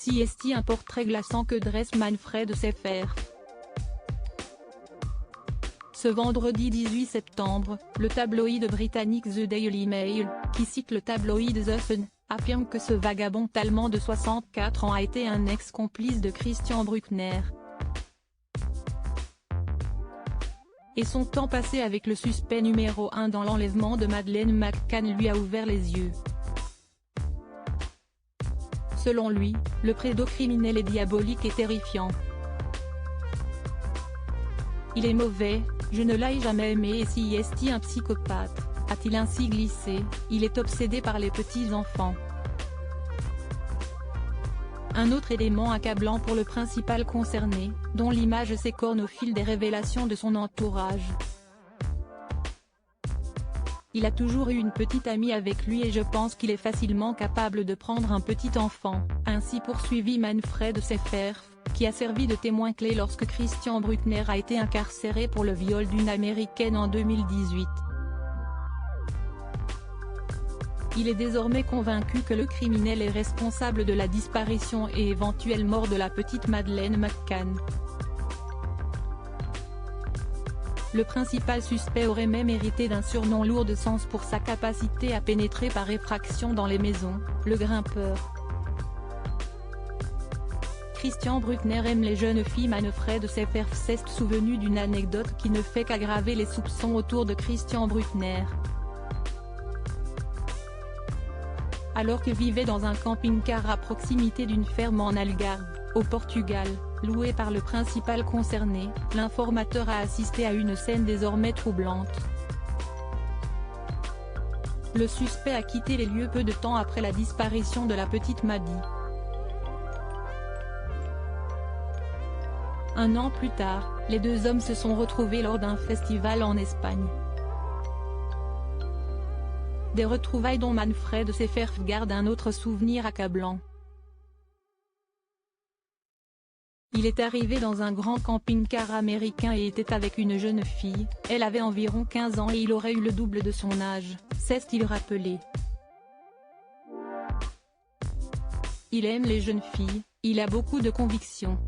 CST, un portrait glaçant que dresse Manfred Seyferth. Ce vendredi 18 septembre, le tabloïd britannique The Daily Mail, qui cite le tabloïd The Sun, affirme que ce vagabond allemand de 64 ans a été un ex-complice de Christian Bruckner. Et son temps passé avec le suspect numéro 1 dans l'enlèvement de Madeleine McCann lui a ouvert les yeux. Selon lui, le pédocriminel est diabolique et terrifiant. Il est mauvais, je ne l'ai jamais aimé et si est-il un psychopathe, a-t-il ainsi glissé, il est obsédé par les petits-enfants. Un autre élément accablant pour le principal concerné, dont l'image s'écorne au fil des révélations de son entourage. Il a toujours eu une petite amie avec lui et je pense qu'il est facilement capable de prendre un petit enfant, ainsi poursuivit Manfred Seyferth, qui a servi de témoin clé lorsque Christian Bruckner a été incarcéré pour le viol d'une Américaine en 2018. Il est désormais convaincu que le criminel est responsable de la disparition et éventuelle mort de la petite Madeleine McCann. Le principal suspect aurait même hérité d'un surnom lourd de sens pour sa capacité à pénétrer par effraction dans les maisons, le grimpeur. Christian Bruckner aime les jeunes filles. Manfred Seyferth s'est souvenu d'une anecdote qui ne fait qu'aggraver les soupçons autour de Christian Bruckner. Alors que vivait dans un camping-car à proximité d'une ferme en Algarve, au Portugal, loué par le principal concerné, l'informateur a assisté à une scène désormais troublante. Le suspect a quitté les lieux peu de temps après la disparition de la petite Maddie. Un an plus tard, les deux hommes se sont retrouvés lors d'un festival en Espagne. Des retrouvailles dont Manfred Seyferth garde un autre souvenir accablant. Il est arrivé dans un grand camping-car américain et était avec une jeune fille, elle avait environ 15 ans et il aurait eu le double de son âge, s'est-il rappelé. Il aime les jeunes filles, il a beaucoup de convictions.